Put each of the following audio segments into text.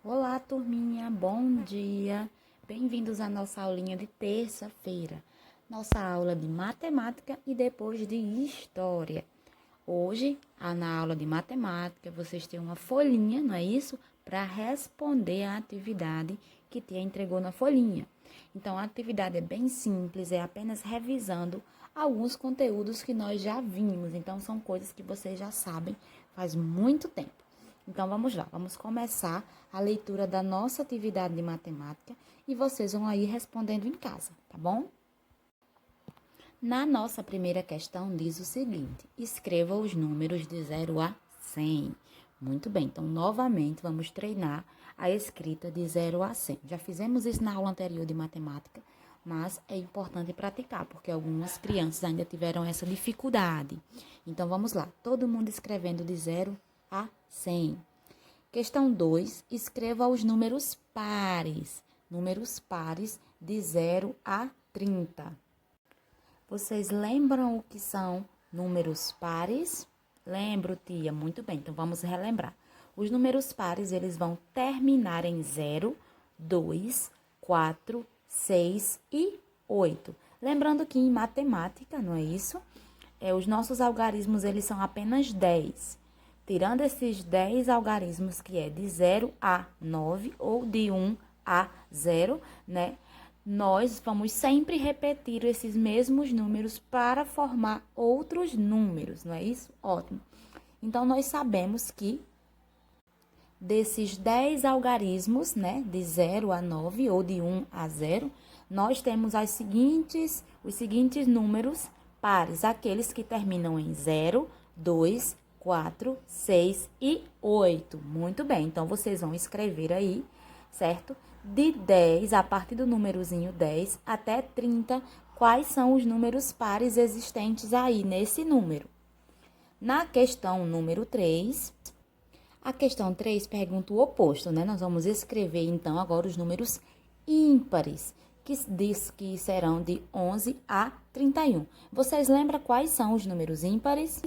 Olá, turminha, bom dia! Bem-vindos à nossa aulinha de terça-feira, nossa aula de matemática e depois de história. Hoje, na aula de matemática, vocês têm uma folhinha, não é isso? Para responder a atividade que tia entregou na folhinha. Então, a atividade é bem simples, é apenas revisando alguns conteúdos que nós já vimos. Então, são coisas que vocês já sabem faz muito tempo. Então, vamos lá, vamos começar a leitura da nossa atividade de matemática e vocês vão aí respondendo em casa, tá bom? Na nossa primeira questão diz o seguinte: escreva os números de 0 a 100. Muito bem, então novamente vamos treinar a escrita de 0 a 100. Já fizemos isso na aula anterior de matemática, mas é importante praticar, porque algumas crianças ainda tiveram essa dificuldade. Então vamos lá, todo mundo escrevendo de 0 a 100. Questão 2, escreva os números pares. Números pares de 0 a 30. Vocês lembram o que são números pares? Lembro, tia. Muito bem, então vamos relembrar. Os números pares, eles vão terminar em 0, 2, 4, 6 e 8. Lembrando que em matemática, não é isso? Os nossos algarismos, eles são apenas 10. Tirando esses 10 algarismos, que é de 0 a 9 ou de 1 a 0, né? Nós vamos sempre repetir esses mesmos números para formar outros números, não é isso? Ótimo. Então, nós sabemos que desses 10 algarismos, né, de 0 a 9 ou de 1 a 0, nós temos os seguintes números pares, aqueles que terminam em 0, 2, 4, 6 e 8. Muito bem, então vocês vão escrever aí, certo? De 10, a partir do númerozinho 10 até 30, quais são os números pares existentes aí nesse número. Na questão número 3, a questão 3 pergunta o oposto, né? Nós vamos escrever, então, agora os números ímpares, que diz que serão de 11 a 31. Vocês lembram quais são os números ímpares?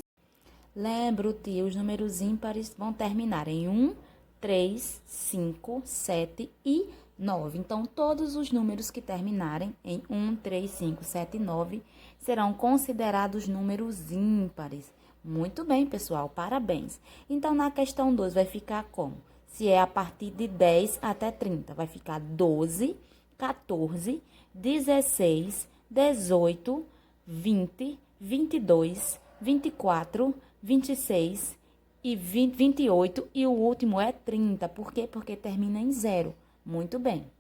Lembro, tia, os números ímpares vão terminar em 1, 3, 5, 7 e 9. Então, todos os números que terminarem em 1, 3, 5, 7 e 9 serão considerados números ímpares. Muito bem, pessoal, parabéns. Então, na questão 2 vai ficar como? Se é a partir de 10 até 30, vai ficar 12, 14, 16, 18, 20, 22, 24, 26 e 20, 28 e o último é 30. Por quê? Porque termina em 0. Muito bem.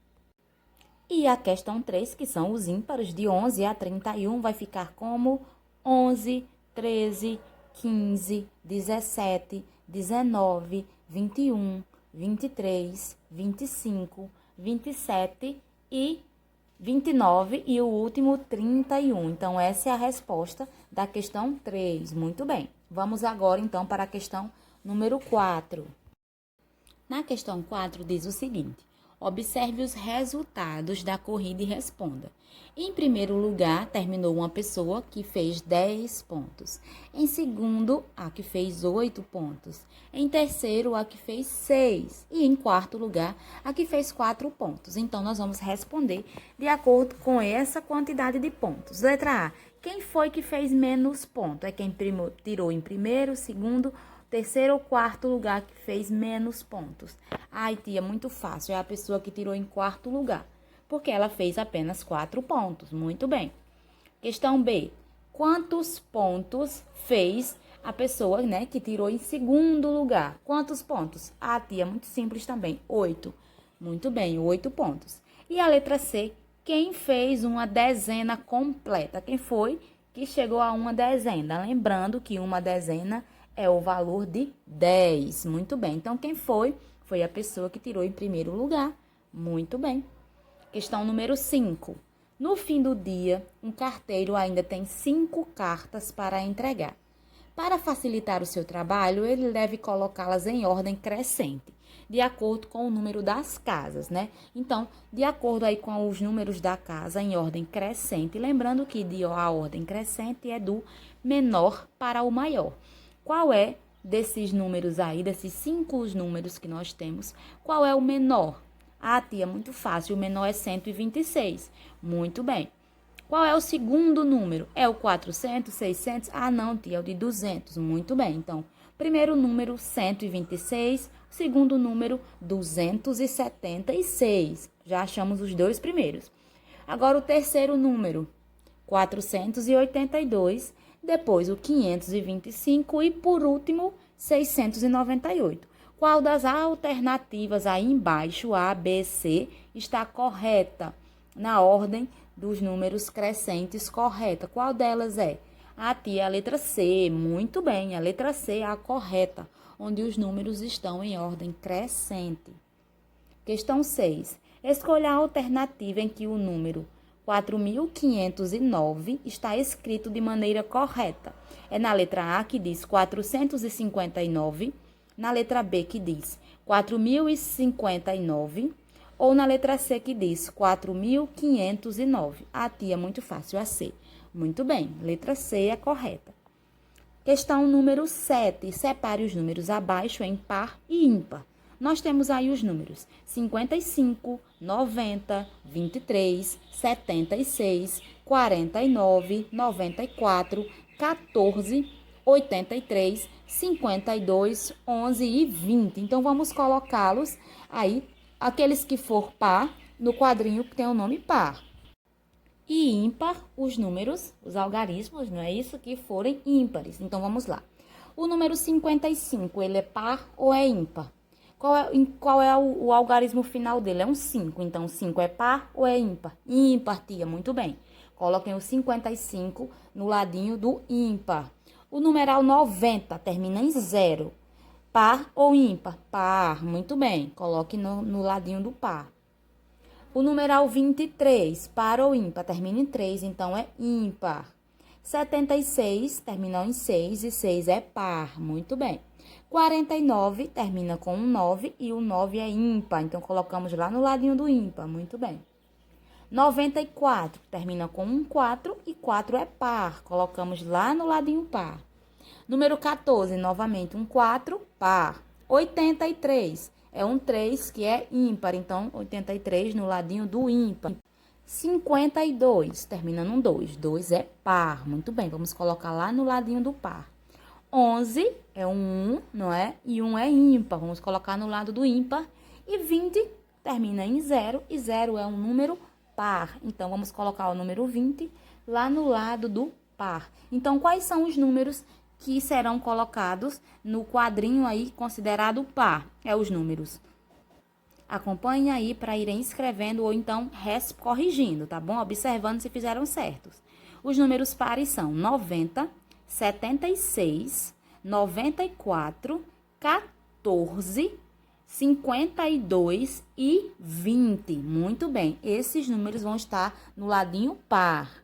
E a questão 3, que são os ímpares, de 11 a 31, vai ficar como 11, 13, 15, 17, 19, 21, 23, 25, 27 e 29 e o último 31. Então, essa é a resposta da questão 3. Muito bem. Vamos agora, então, para a questão número 4. Na questão 4, diz o seguinte: observe os resultados da corrida e responda. Em primeiro lugar, terminou uma pessoa que fez 10 pontos. Em segundo, a que fez 8 pontos. Em terceiro, a que fez 6. E em quarto lugar, a que fez 4 pontos. Então, nós vamos responder de acordo com essa quantidade de pontos. Letra A. Quem foi que fez menos pontos? É quem tirou em primeiro, segundo, terceiro ou quarto lugar que fez menos pontos. Ai, tia, muito fácil. É a pessoa que tirou em quarto lugar, porque ela fez apenas 4 pontos. Muito bem. Questão B. Quantos pontos fez a pessoa, né, que tirou em segundo lugar? Quantos pontos? Ah, tia, muito simples também. 8. Muito bem, 8 pontos. E a letra C. Quem fez uma dezena completa? Quem foi que chegou a uma dezena? Lembrando que uma dezena é o valor de 10. Muito bem. Então, quem foi? Foi a pessoa que tirou em primeiro lugar. Muito bem. Questão número 5. No fim do dia, um carteiro ainda tem 5 cartas para entregar. Para facilitar o seu trabalho, ele deve colocá-las em ordem crescente, de acordo com o número das casas, né? Então, de acordo aí com os números da casa em ordem crescente, lembrando que a ordem crescente é do menor para o maior. Qual é desses números aí, desses 5 números que nós temos, qual é o menor? Ah, tia, muito fácil, o menor é 126. Muito bem. Qual é o segundo número? É o 400, 600? Ah, não, tia, é o de 200. Muito bem. Então, primeiro número, 126. Segundo número, 276. Já achamos os dois primeiros. Agora, o terceiro número, 482. Depois, o 525. E, por último, 698. Qual das alternativas aí embaixo, A, B, C, está correta? Na ordem dos números crescentes, correta. Qual delas é? A tia, a letra C. Muito bem, a letra C é a correta, onde os números estão em ordem crescente. Questão 6. Escolha a alternativa em que o número 4.509 está escrito de maneira correta. É na letra A que diz 459, na letra B que diz 4.059 ou na letra C que diz 4.509. A tia, muito fácil, a C. Muito bem, letra C é correta. Questão número 7. Separe os números abaixo em par e ímpar. Nós temos aí os números 55, 90, 23, 76, 49, 94, 14, 83, 52, 11 e 20. Então, vamos colocá-los aí, aqueles que for par, no quadrinho que tem o nome par. E ímpar, os números, os algarismos, não é isso? Que forem ímpares. Então, vamos lá. O número 55, ele é par ou é ímpar? Qual é o algarismo final dele? É um 5. Então, 5 é par ou é ímpar? Ímpar, tia. Muito bem. Coloquem o 55 no ladinho do ímpar. O numeral 90 termina em 0. Par ou ímpar? Par. Muito bem. Coloque no ladinho do par. O numeral 23, par ou ímpar? Termina em 3, então é ímpar. 76 termina em 6 e 6 é par. Muito bem. 49 termina com um 9 e o 9 é ímpar. Então, colocamos lá no ladinho do ímpar. Muito bem. 94 termina com um 4 e 4 é par. Colocamos lá no ladinho par. Número 14, novamente um 4, par. 83 é um 3 que é ímpar. Então, 83 no ladinho do ímpar. 52 termina num 2. 2 é par. Muito bem, vamos colocar lá no ladinho do par. 11 é um 1, não é? E 1 é ímpar. Vamos colocar no lado do ímpar. E 20 termina em 0 e 0 é um número par. Então, vamos colocar o número 20 lá no lado do par. Então, quais são os números que serão colocados no quadrinho aí considerado par? É os números. Acompanhe aí para irem escrevendo ou então corrigindo, tá bom? Observando se fizeram certos. Os números pares são 90, 76, 94, 14, 52 e 20. Muito bem, esses números vão estar no ladinho par.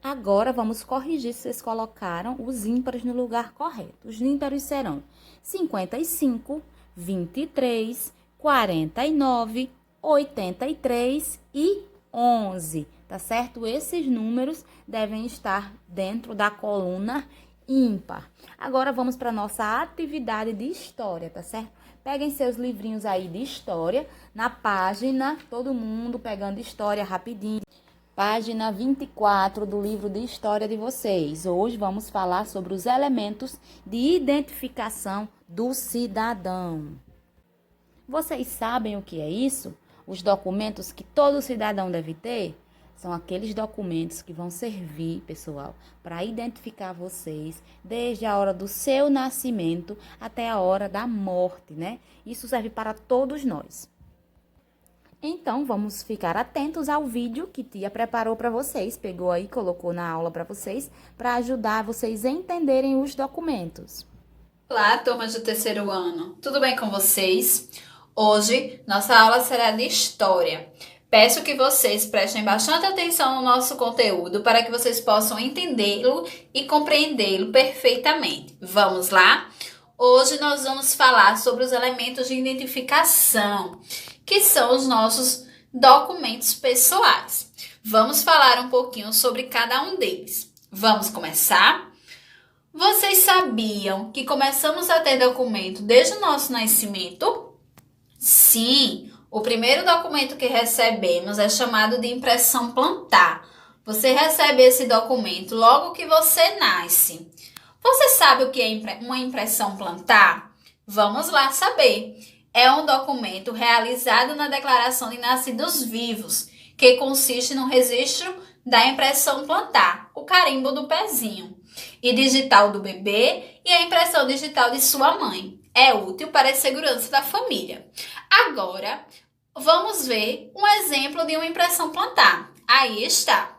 Agora, vamos corrigir se vocês colocaram os ímpares no lugar correto. Os ímpares serão 55, 23, 49, 83 e 11. Tá certo? Esses números devem estar dentro da coluna ímpar. Agora, vamos para a nossa atividade de história, tá certo? Peguem seus livrinhos aí de história, na página, todo mundo pegando história rapidinho. Página 24 do livro de história de vocês. Hoje vamos falar sobre os elementos de identificação do cidadão. Vocês sabem o que é isso? Os documentos que todo cidadão deve ter? São aqueles documentos que vão servir, pessoal, para identificar vocês desde a hora do seu nascimento até a hora da morte, né? Isso serve para todos nós. Então, vamos ficar atentos ao vídeo que tia preparou para vocês, pegou aí, colocou na aula para vocês, para ajudar vocês a entenderem os documentos. Olá, turma do terceiro ano, tudo bem com vocês? Hoje, nossa aula será de História. Peço que vocês prestem bastante atenção no nosso conteúdo para que vocês possam entendê-lo e compreendê-lo perfeitamente. Vamos lá? Hoje nós vamos falar sobre os elementos de identificação, que são os nossos documentos pessoais. Vamos falar um pouquinho sobre cada um deles. Vamos começar? Vocês sabiam que começamos a ter documento desde o nosso nascimento? Sim, o primeiro documento que recebemos é chamado de impressão plantar. Você recebe esse documento logo que você nasce. Você sabe o que é uma impressão plantar? Vamos lá saber. É um documento realizado na Declaração de Nascidos Vivos, que consiste no registro da impressão plantar, o carimbo do pezinho, e digital do bebê e a impressão digital de sua mãe. É útil para a segurança da família. Agora, vamos ver um exemplo de uma impressão plantar. Aí está.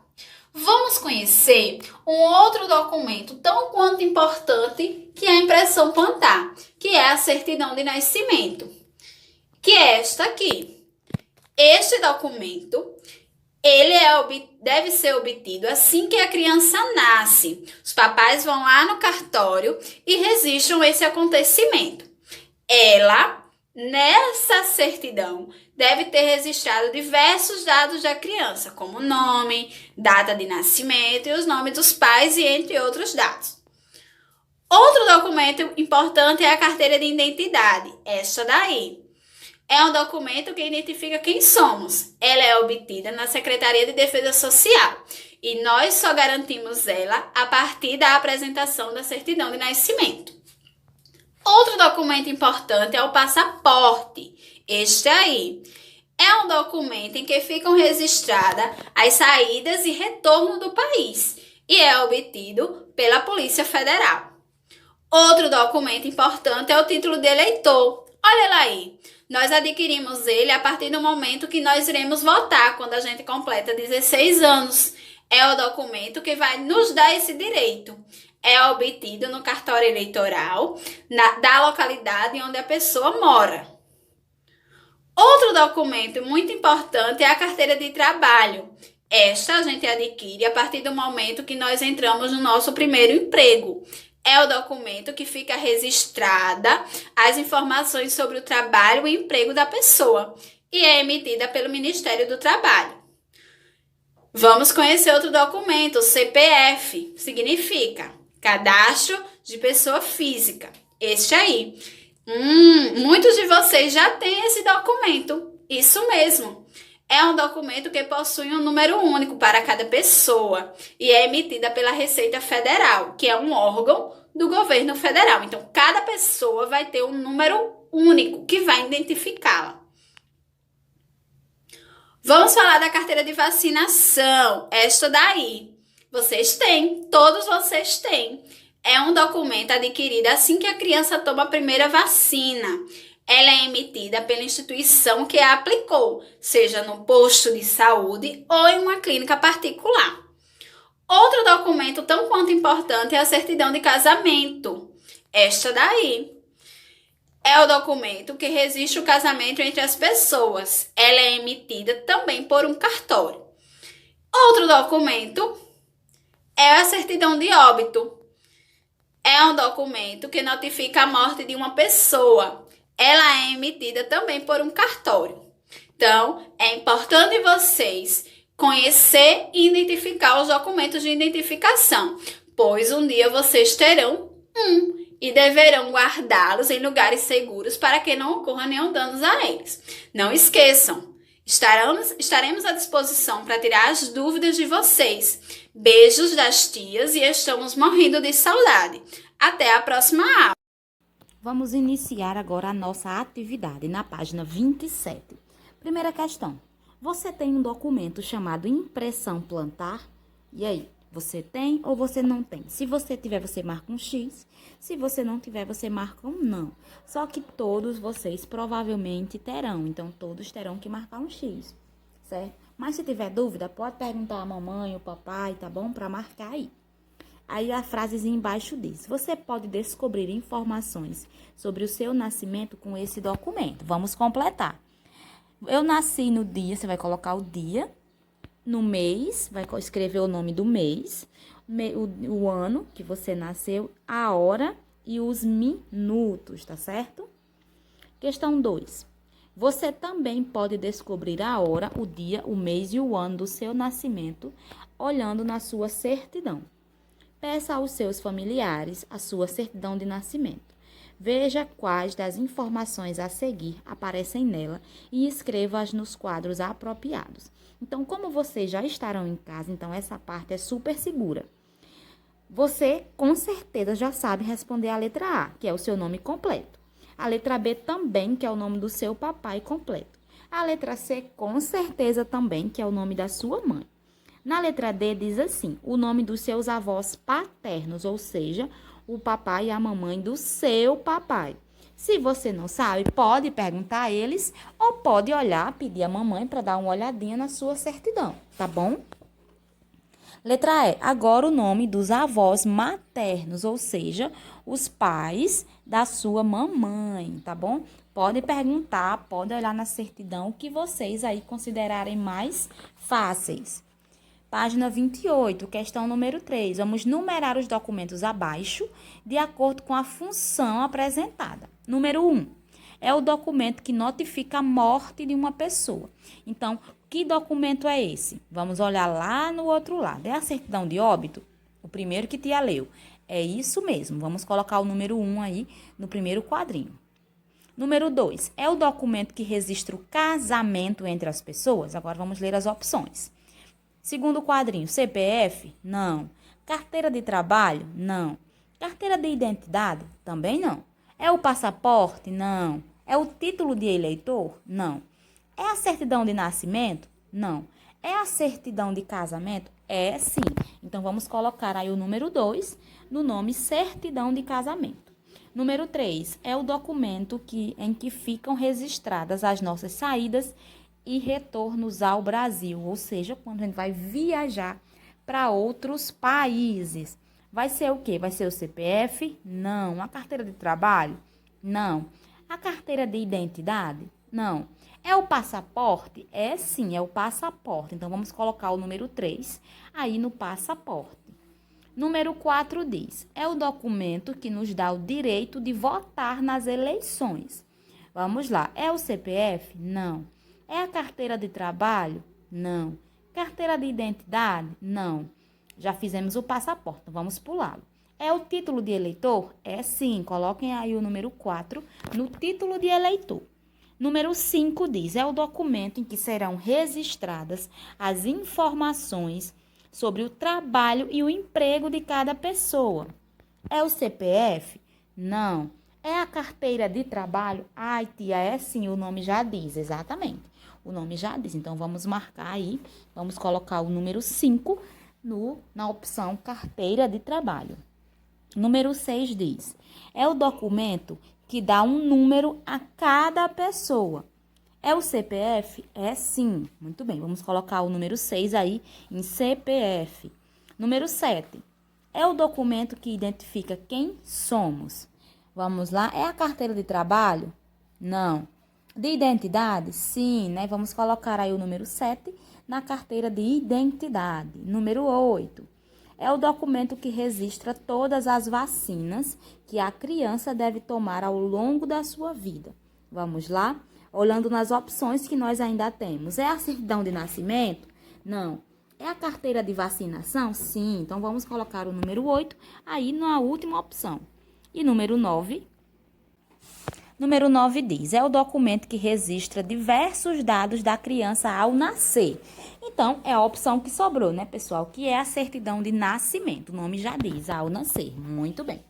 Vamos conhecer um outro documento tão quanto importante que é a impressão plantar, que é a certidão de nascimento, que é esta aqui. Este documento, deve ser obtido assim que a criança nasce. Os papais vão lá no cartório e registram esse acontecimento. Nessa certidão, deve ter registrado diversos dados da criança, como nome, data de nascimento e os nomes dos pais, e entre outros dados. Outro documento importante é a carteira de identidade, esta daí. É um documento que identifica quem somos. Ela é obtida na Secretaria de Defesa Social e nós só garantimos ela a partir da apresentação da certidão de nascimento. Outro documento importante é o passaporte. Este aí é um documento em que ficam registradas as saídas e retorno do país e é obtido pela Polícia Federal. Outro documento importante é o título de eleitor. Olha lá aí. Nós adquirimos ele a partir do momento que nós iremos votar, quando a gente completa 16 anos. É o documento que vai nos dar esse direito. É obtido no cartório eleitoral da localidade onde a pessoa mora. Outro documento muito importante é a carteira de trabalho. Esta a gente adquire a partir do momento que nós entramos no nosso primeiro emprego. É o documento que fica registrada as informações sobre o trabalho e emprego da pessoa e é emitida pelo Ministério do Trabalho. Vamos conhecer outro documento, o CPF, significa Cadastro de Pessoa Física. Este aí. Muitos de vocês já têm esse documento. Isso mesmo. É um documento que possui um número único para cada pessoa e é emitida pela Receita Federal, que é um órgão do governo federal. Então, cada pessoa vai ter um número único que vai identificá-la. Vamos falar da carteira de vacinação. Esta daí. Vocês têm, todos vocês têm. É um documento adquirido assim que a criança toma a primeira vacina. Ela é emitida pela instituição que a aplicou, seja no posto de saúde ou em uma clínica particular. Outro documento tão quanto importante é a certidão de casamento. Esta daí. É o documento que registra o casamento entre as pessoas. Ela é emitida também por um cartório. Outro documento é a certidão de óbito. É um documento que notifica a morte de uma pessoa. Ela é emitida também por um cartório. Então, é importante vocês conhecer e identificar os documentos de identificação, pois um dia vocês terão e deverão guardá-los em lugares seguros para que não ocorra nenhum dano a eles. Não esqueçam, estaremos à disposição para tirar as dúvidas de vocês. Beijos das tias e estamos morrendo de saudade. Até a próxima aula. Vamos iniciar agora a nossa atividade na página 27. Primeira questão. Você tem um documento chamado impressão plantar? E aí, você tem ou você não tem? Se você tiver, você marca um X. Se você não tiver, você marca um não. Só que todos vocês provavelmente terão. Então, todos terão que marcar um X, certo? Mas se tiver dúvida, pode perguntar à mamãe ou papai, tá bom? Para marcar aí. Aí a frasezinha embaixo diz: você pode descobrir informações sobre o seu nascimento com esse documento. Vamos completar. Eu nasci no dia, você vai colocar o dia, no mês, vai escrever o nome do mês, o ano que você nasceu, a hora e os minutos, tá certo? Questão 2. Você também pode descobrir a hora, o dia, o mês e o ano do seu nascimento olhando na sua certidão. Peça aos seus familiares a sua certidão de nascimento. Veja quais das informações a seguir aparecem nela e escreva-as nos quadros apropriados. Então, como vocês já estarão em casa, então essa parte é super segura. Você, com certeza, já sabe responder a letra A, que é o seu nome completo. A letra B também, que é o nome do seu papai completo. A letra C, com certeza também, que é o nome da sua mãe. Na letra D, diz assim, o nome dos seus avós paternos, ou seja, o papai e a mamãe do seu papai. Se você não sabe, pode perguntar a eles ou pode olhar, pedir a mamãe para dar uma olhadinha na sua certidão, tá bom? Letra E, agora o nome dos avós maternos, ou seja, os pais da sua mamãe, tá bom? Pode perguntar, pode olhar na certidão o que vocês aí considerarem mais fáceis. Página 28, questão número 3. Vamos numerar os documentos abaixo, de acordo com a função apresentada. Número 1. É o documento que notifica a morte de uma pessoa. Então, que documento é esse? Vamos olhar lá no outro lado. É a certidão de óbito? O primeiro que tia leu. É isso mesmo. Vamos colocar o número 1 aí no primeiro quadrinho. Número 2. É o documento que registra o casamento entre as pessoas? Agora vamos ler as opções. Segundo quadrinho, CPF? Não. Carteira de trabalho? Não. Carteira de identidade? Também não. É o passaporte? Não. É o título de eleitor? Não. É a certidão de nascimento? Não. É a certidão de casamento? É sim. Então, vamos colocar aí o número 2 no nome certidão de casamento. Número 3, é o documento em que ficam registradas as nossas saídas e retornos ao Brasil, ou seja, quando a gente vai viajar para outros países. Vai ser o quê? Vai ser o CPF? Não. A carteira de trabalho? Não. A carteira de identidade? Não. É o passaporte? É sim, é o passaporte. Então, vamos colocar o número 3 aí no passaporte. Número 4 diz, é o documento que nos dá o direito de votar nas eleições. Vamos lá, é o CPF? Não. É a carteira de trabalho? Não. Carteira de identidade? Não. Já fizemos o passaporte, então vamos pulá-lo. É o título de eleitor? É sim, coloquem aí o número 4 no título de eleitor. Número 5 diz, é o documento em que serão registradas as informações sobre o trabalho e o emprego de cada pessoa. É o CPF? Não. É a carteira de trabalho? Ai, tia, é sim, o nome já diz, exatamente. O nome já diz, então vamos marcar aí, vamos colocar o número 5 na opção carteira de trabalho. Número 6 diz, é o documento que dá um número a cada pessoa. É o CPF? É sim. Muito bem, vamos colocar o número 6 aí em CPF. Número 7, é o documento que identifica quem somos. Vamos lá, é a carteira de trabalho? Não. De identidade? Sim, né? Vamos colocar aí o número 7 na carteira de identidade. Número 8, é o documento que registra todas as vacinas que a criança deve tomar ao longo da sua vida. Vamos lá? Olhando nas opções que nós ainda temos. É a certidão de nascimento? Não. É a carteira de vacinação? Sim. Então, vamos colocar o número 8 aí na última opção. E número 9? Número 9 diz, é o documento que registra diversos dados da criança ao nascer. Então, é a opção que sobrou, né, pessoal? Que é a certidão de nascimento. O nome já diz, ao nascer. Muito bem.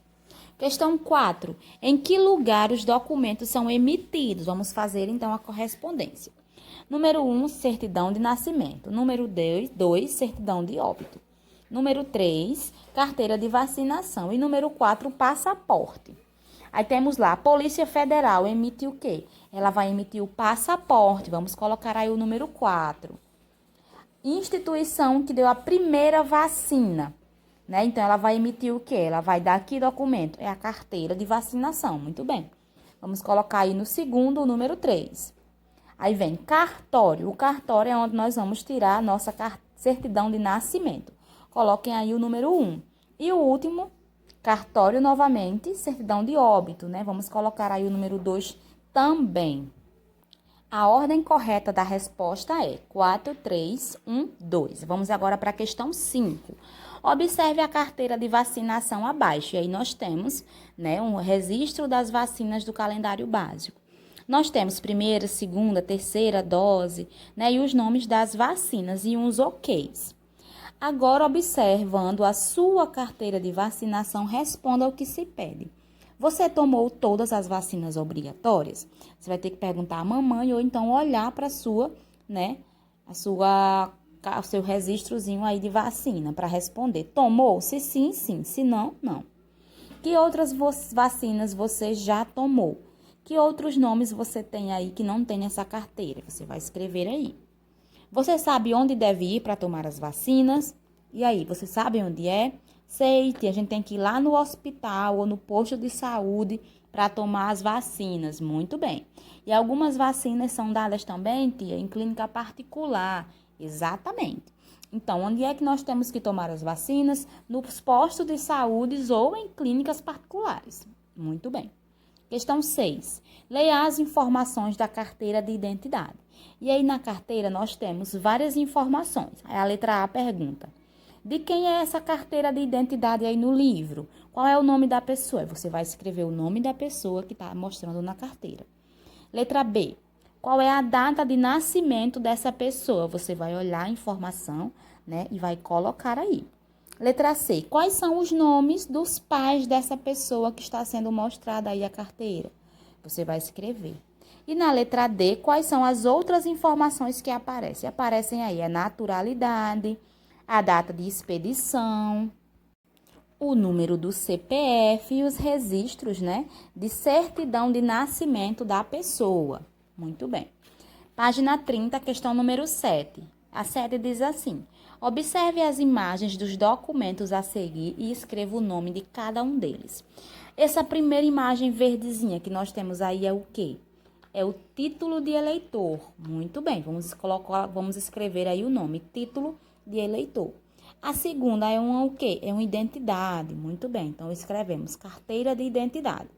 Questão 4. Em que lugar os documentos são emitidos? Vamos fazer, então, a correspondência. Número 1, certidão de nascimento. Número 2, certidão de óbito. Número 3, carteira de vacinação. E número 4, passaporte. Aí temos lá, a Polícia Federal emite o quê? Ela vai emitir o passaporte. Vamos colocar aí o número 4. Instituição que deu a primeira vacina, né? Então, ela vai emitir o quê? Ela vai dar que documento? É a carteira de vacinação. Muito bem. Vamos colocar aí no segundo o número 3. Aí vem cartório. O cartório é onde nós vamos tirar a nossa certidão de nascimento. Coloquem aí o número 1. E o último, cartório novamente, certidão de óbito, né? Vamos colocar aí o número 2 também. A ordem correta da resposta é 4, 3, 1, 2. Vamos agora para a questão 5. Observe a carteira de vacinação abaixo. E aí nós temos, né, um registro das vacinas do calendário básico. Nós temos primeira, segunda, terceira dose, né, e os nomes das vacinas e uns OKs. Agora, observando a sua carteira de vacinação, responda ao que se pede. Você tomou todas as vacinas obrigatórias? Você vai ter que perguntar à mamãe ou então olhar para né, o seu registrozinho aí de vacina para responder. Tomou? Se sim, sim. Se não, não. Que outras vacinas você já tomou? Que outros nomes você tem aí que não tem nessa carteira? Você vai escrever aí. Você sabe onde deve ir para tomar as vacinas? E aí, você sabe onde é? Sei, a gente tem que ir lá no hospital ou no posto de saúde para tomar as vacinas. Muito bem. E algumas vacinas são dadas também, tia, em clínica particular. Exatamente. Então, onde é que nós temos que tomar as vacinas? Nos postos de saúde ou em clínicas particulares. Muito bem. Questão 6. Leia as informações da carteira de identidade. E aí na carteira nós temos várias informações. Aí a letra A pergunta: de quem é essa carteira de identidade aí no livro? Qual é o nome da pessoa? Você vai escrever o nome da pessoa que está mostrando na carteira. Letra B. Qual é a data de nascimento dessa pessoa? Você vai olhar a informação, né, e vai colocar aí. Letra C. Quais são os nomes dos pais dessa pessoa que está sendo mostrada aí a carteira? Você vai escrever. E na letra D, quais são as outras informações que aparecem? Aparecem aí a naturalidade, a data de expedição, o número do CPF e os registros, né, de certidão de nascimento da pessoa. Muito bem. Página 30, questão número 7. A 7 diz assim: observe as imagens dos documentos a seguir e escreva o nome de cada um deles. Essa primeira imagem verdezinha que nós temos aí é o quê? É o título de eleitor. Muito bem, vamos escrever aí o nome, título de eleitor. A segunda é o quê? É uma identidade. Muito bem, então escrevemos carteira de identidade.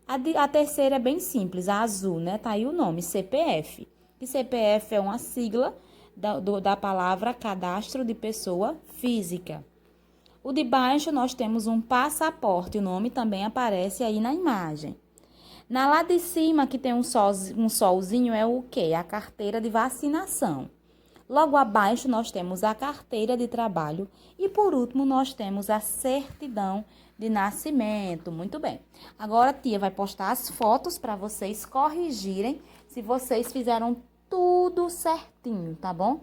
A terceira é bem simples, a azul, né? Tá aí o nome, CPF. E CPF é uma sigla da palavra cadastro de pessoa física. O de baixo nós temos um passaporte, o nome também aparece aí na imagem. Na lá de cima, que tem um solzinho, é o quê? A carteira de vacinação. Logo abaixo, nós temos a carteira de trabalho. E, por último, nós temos a certidão de nascimento. Muito bem. Agora, a tia vai postar as fotos para vocês corrigirem se vocês fizeram tudo certinho, tá bom?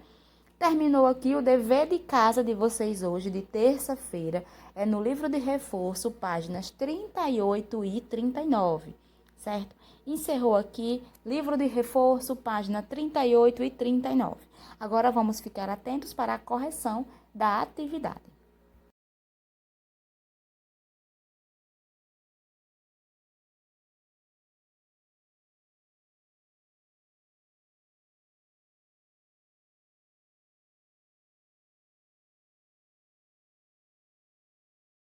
Terminou aqui o dever de casa de vocês hoje, de terça-feira. É no livro de reforço, páginas 38 e 39. Certo? Encerrou aqui, livro de reforço, página 38 e 39. Agora vamos ficar atentos para a correção da atividade.